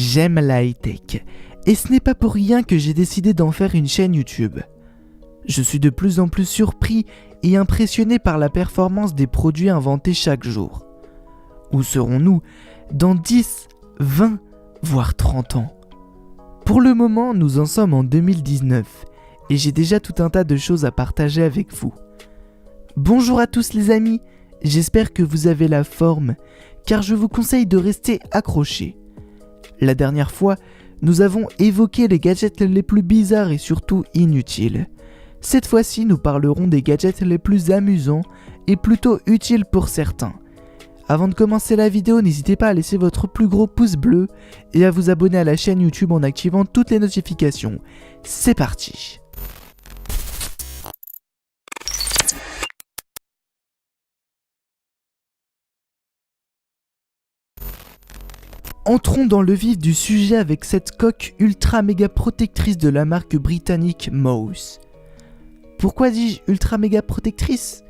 J'aime la high-tech, et ce n'est pas pour rien que j'ai décidé d'en faire une chaîne YouTube. Je suis de plus en plus surpris et impressionné par la performance des produits inventés chaque jour. Où serons-nous dans 10, 20, voire 30 ans ? Pour le moment, nous en sommes en 2019, et j'ai déjà tout un tas de choses à partager avec vous. Bonjour à tous les amis, j'espère que vous avez la forme, car je vous conseille de rester accrochés. La dernière fois, nous avons évoqué les gadgets les plus bizarres et surtout inutiles. Cette fois-ci, nous parlerons des gadgets les plus amusants et plutôt utiles pour certains. Avant de commencer la vidéo, n'hésitez pas à laisser votre plus gros pouce bleu et à vous abonner à la chaîne YouTube en activant toutes les notifications. C'est parti! Entrons dans le vif du sujet avec cette coque ultra méga protectrice de la marque britannique Mouse. Pourquoi dis-je ultra méga protectrice ?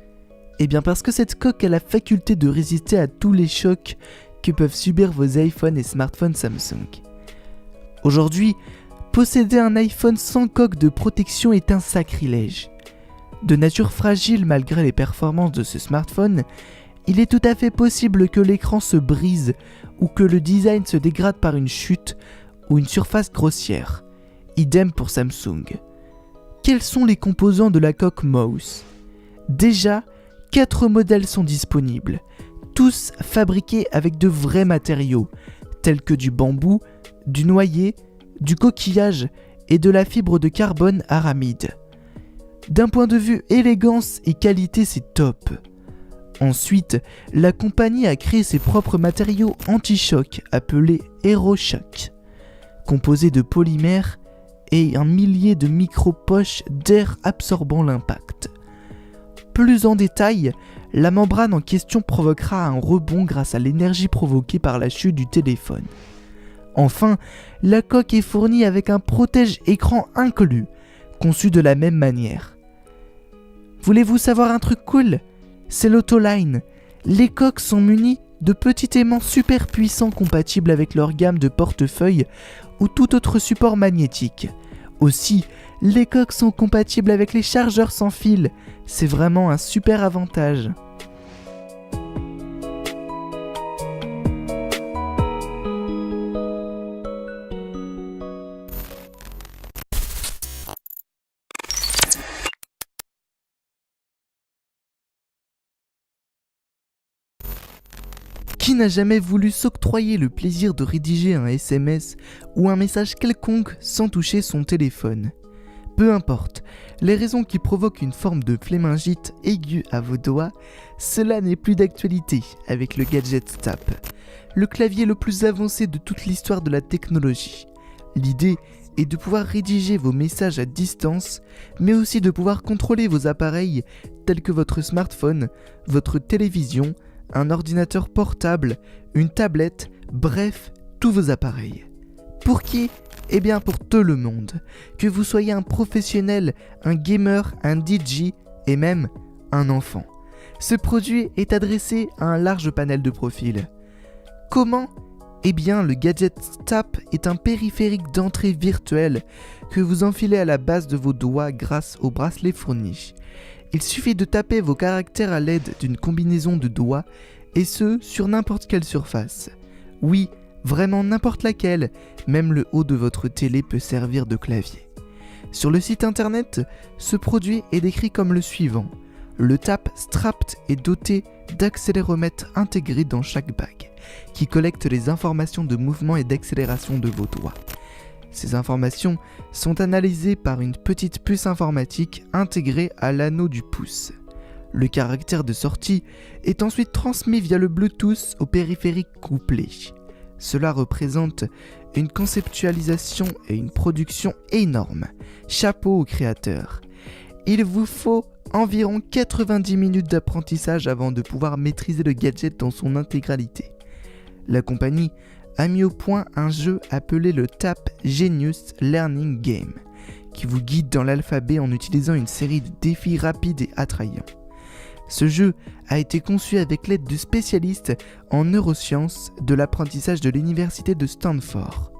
Eh bien parce que cette coque a la faculté de résister à tous les chocs que peuvent subir vos iPhones et smartphones Samsung. Aujourd'hui, posséder un iPhone sans coque de protection est un sacrilège. De nature fragile malgré les performances de ce smartphone, il est tout à fait possible que l'écran se brise ou que le design se dégrade par une chute ou une surface grossière. Idem pour Samsung. Quels sont les composants de la coque Mouse ? Déjà, 4 modèles sont disponibles, tous fabriqués avec de vrais matériaux, tels que du bambou, du noyer, du coquillage et de la fibre de carbone aramide. D'un point de vue élégance et qualité, c'est top. Ensuite, la compagnie a créé ses propres matériaux anti-choc appelés AeroShock, composés de polymères et un millier de micro-poches d'air absorbant l'impact. Plus en détail, la membrane en question provoquera un rebond grâce à l'énergie provoquée par la chute du téléphone. Enfin, la coque est fournie avec un protège-écran inclus, conçu de la même manière. Voulez-vous savoir un truc cool ? C'est l'Autoline. Les coques sont munies de petits aimants super puissants compatibles avec leur gamme de portefeuille ou tout autre support magnétique. Aussi, les coques sont compatibles avec les chargeurs sans fil. C'est vraiment un super avantage. Qui n'a jamais voulu s'octroyer le plaisir de rédiger un SMS ou un message quelconque sans toucher son téléphone ? Peu importe, les raisons qui provoquent une forme de flémingite aiguë à vos doigts, cela n'est plus d'actualité avec le gadget Tap, le clavier le plus avancé de toute l'histoire de la technologie. L'idée est de pouvoir rédiger vos messages à distance, mais aussi de pouvoir contrôler vos appareils tels que votre smartphone, votre télévision, un ordinateur portable, une tablette, bref, tous vos appareils. Pour qui ? Eh bien pour tout le monde. Que vous soyez un professionnel, un gamer, un DJ et même un enfant. Ce produit est adressé à un large panel de profils. Comment ? Eh bien le gadget Tap est un périphérique d'entrée virtuel que vous enfilez à la base de vos doigts grâce au bracelet fourni. Il suffit de taper vos caractères à l'aide d'une combinaison de doigts, et ce, sur n'importe quelle surface. Oui, vraiment n'importe laquelle, même le haut de votre télé peut servir de clavier. Sur le site internet, ce produit est décrit comme le suivant. Le Tap Strapped est doté d'accéléromètres intégrés dans chaque bague, qui collectent les informations de mouvement et d'accélération de vos doigts. Ces informations sont analysées par une petite puce informatique intégrée à l'anneau du pouce. Le caractère de sortie est ensuite transmis via le Bluetooth au périphérique couplé. Cela représente une conceptualisation et une production énorme. Chapeau au créateur. Il vous faut environ 90 minutes d'apprentissage avant de pouvoir maîtriser le gadget dans son intégralité. La compagnie a mis au point un jeu appelé le Tap Genius Learning Game, qui vous guide dans l'alphabet en utilisant une série de défis rapides et attrayants. Ce jeu a été conçu avec l'aide de spécialistes en neurosciences de l'apprentissage de l'université de Stanford.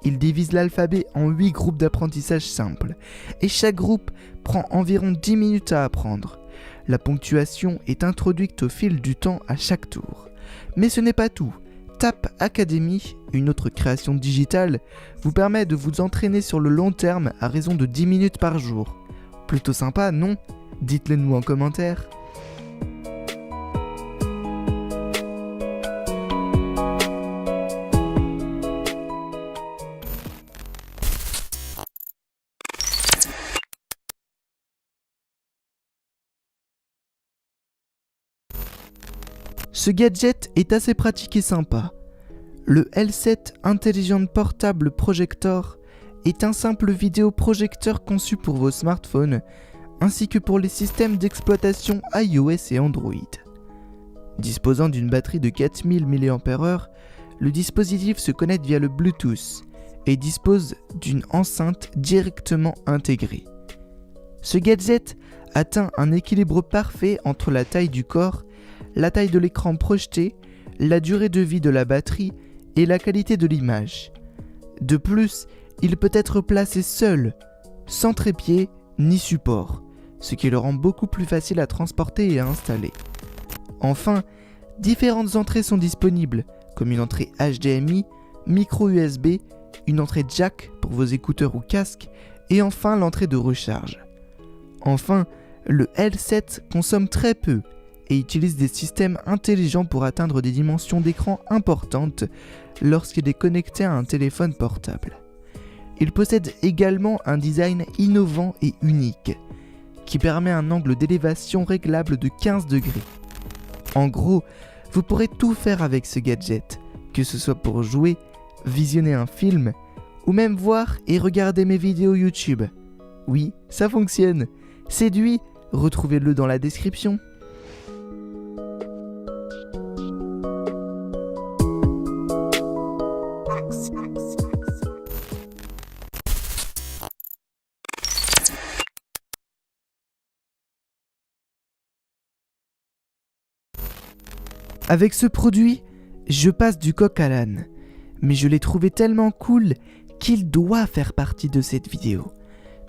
il divise l'alphabet en 8 groupes d'apprentissage simples, et chaque groupe prend environ 10 minutes à apprendre. La ponctuation est introduite au fil du temps à chaque tour. Mais ce n'est pas tout. Tap Academy, une autre création digitale, vous permet de vous entraîner sur le long terme à raison de 10 minutes par jour. Plutôt sympa, non ? Dites-le nous en commentaire. Ce gadget est assez pratique et sympa. Le L7 Intelligent Portable Projector est un simple vidéoprojecteur conçu pour vos smartphones ainsi que pour les systèmes d'exploitation iOS et Android. Disposant d'une batterie de 4000 mAh, le dispositif se connecte via le Bluetooth et dispose d'une enceinte directement intégrée. Ce gadget atteint un équilibre parfait entre la taille du corps, la taille de l'écran projeté, la durée de vie de la batterie et la qualité de l'image. De plus, il peut être placé seul, sans trépied ni support, ce qui le rend beaucoup plus facile à transporter et à installer. Enfin, différentes entrées sont disponibles, comme une entrée HDMI, micro USB, une entrée jack pour vos écouteurs ou casques, et enfin l'entrée de recharge. Enfin, le L7 consomme très peu et utilise des systèmes intelligents pour atteindre des dimensions d'écran importantes lorsqu'il est connecté à un téléphone portable. Il possède également un design innovant et unique, qui permet un angle d'élévation réglable de 15 degrés. En gros, vous pourrez tout faire avec ce gadget, que ce soit pour jouer, visionner un film, ou même voir et regarder mes vidéos YouTube. Oui, ça fonctionne. Séduit, retrouvez-le dans la description. Avec ce produit, je passe du coq à l'âne, mais je l'ai trouvé tellement cool qu'il doit faire partie de cette vidéo.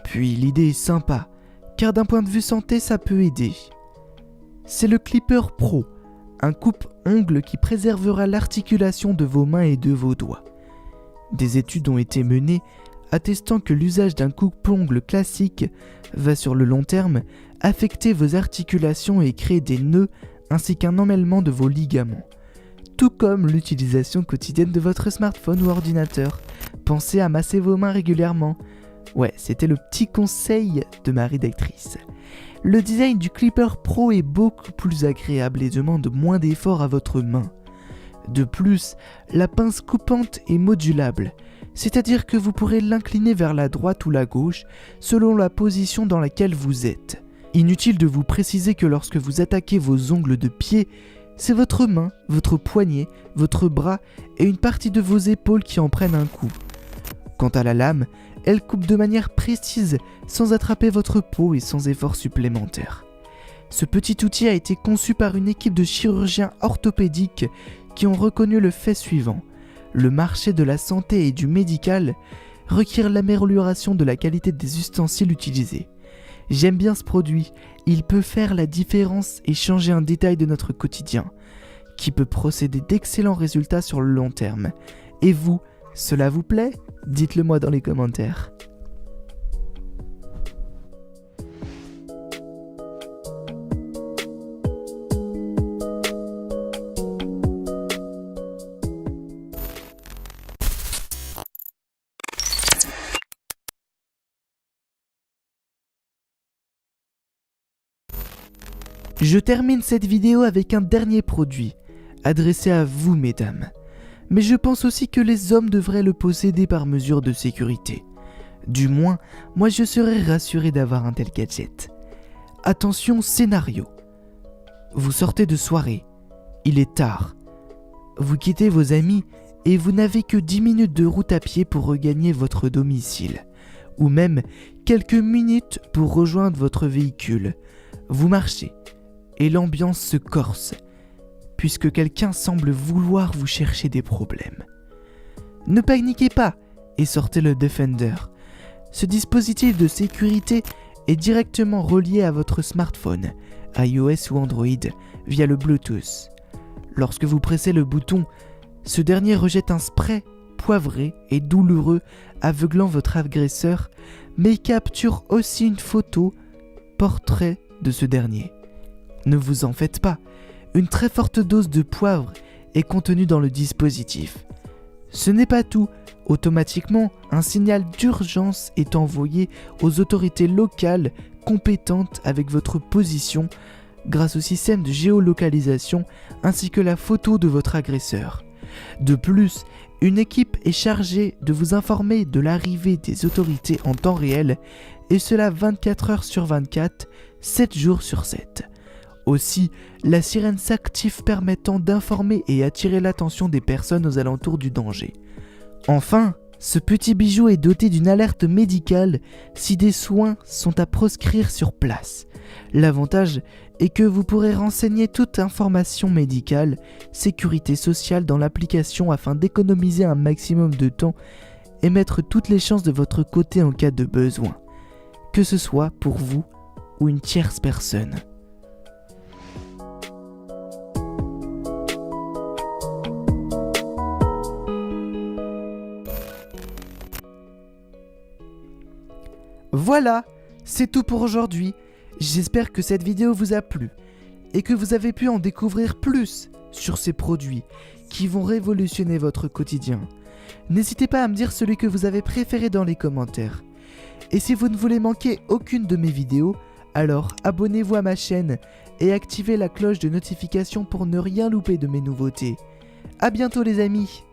Puis l'idée est sympa, car d'un point de vue santé ça peut aider. C'est le Clipper Pro, un coupe-ongle qui préservera l'articulation de vos mains et de vos doigts. Des études ont été menées attestant que l'usage d'un coupe-ongle classique va sur le long terme affecter vos articulations et créer des nœuds ainsi qu'un emmêlement de vos ligaments. Tout comme l'utilisation quotidienne de votre smartphone ou ordinateur. Pensez à masser vos mains régulièrement. Ouais, c'était le petit conseil de ma rédactrice. Le design du Clipper Pro est beaucoup plus agréable et demande moins d'efforts à votre main. De plus, la pince coupante est modulable, c'est-à-dire que vous pourrez l'incliner vers la droite ou la gauche selon la position dans laquelle vous êtes. Inutile de vous préciser que lorsque vous attaquez vos ongles de pied, c'est votre main, votre poignet, votre bras et une partie de vos épaules qui en prennent un coup. Quant à la lame, elle coupe de manière précise, sans attraper votre peau et sans effort supplémentaire. Ce petit outil a été conçu par une équipe de chirurgiens orthopédiques qui ont reconnu le fait suivant. Le marché de la santé et du médical requiert l'amélioration de la qualité des ustensiles utilisés. J'aime bien ce produit, il peut faire la différence et changer un détail de notre quotidien, qui peut procéder d'excellents résultats sur le long terme. Et vous, cela vous plaît ? Dites-le moi dans les commentaires. Je termine cette vidéo avec un dernier produit, adressé à vous mesdames. Mais je pense aussi que les hommes devraient le posséder par mesure de sécurité. Du moins, moi je serais rassuré d'avoir un tel gadget. Attention scénario. Vous sortez de soirée, il est tard. Vous quittez vos amis et vous n'avez que 10 minutes de route à pied pour regagner votre domicile. Ou même quelques minutes pour rejoindre votre véhicule. Vous marchez. Et l'ambiance se corse, puisque quelqu'un semble vouloir vous chercher des problèmes. Ne paniquez pas, et sortez le Defender. Ce dispositif de sécurité est directement relié à votre smartphone, iOS ou Android, via le Bluetooth. Lorsque vous pressez le bouton, ce dernier rejette un spray poivré et douloureux aveuglant votre agresseur, mais capture aussi une photo portrait de ce dernier. Ne vous en faites pas, une très forte dose de poivre est contenue dans le dispositif. Ce n'est pas tout, automatiquement, un signal d'urgence est envoyé aux autorités locales compétentes avec votre position grâce au système de géolocalisation ainsi que la photo de votre agresseur. De plus, une équipe est chargée de vous informer de l'arrivée des autorités en temps réel, et cela 24 heures sur 24, 7 jours sur 7. Aussi, la sirène s'active permettant d'informer et attirer l'attention des personnes aux alentours du danger. Enfin, ce petit bijou est doté d'une alerte médicale si des soins sont à proscrire sur place. L'avantage est que vous pourrez renseigner toute information médicale, sécurité sociale dans l'application afin d'économiser un maximum de temps et mettre toutes les chances de votre côté en cas de besoin, que ce soit pour vous ou une tierce personne. Voilà, c'est tout pour aujourd'hui. J'espère que cette vidéo vous a plu et que vous avez pu en découvrir plus sur ces produits qui vont révolutionner votre quotidien. N'hésitez pas à me dire celui que vous avez préféré dans les commentaires. Et si vous ne voulez manquer aucune de mes vidéos, alors abonnez-vous à ma chaîne et activez la cloche de notification pour ne rien louper de mes nouveautés. A bientôt les amis!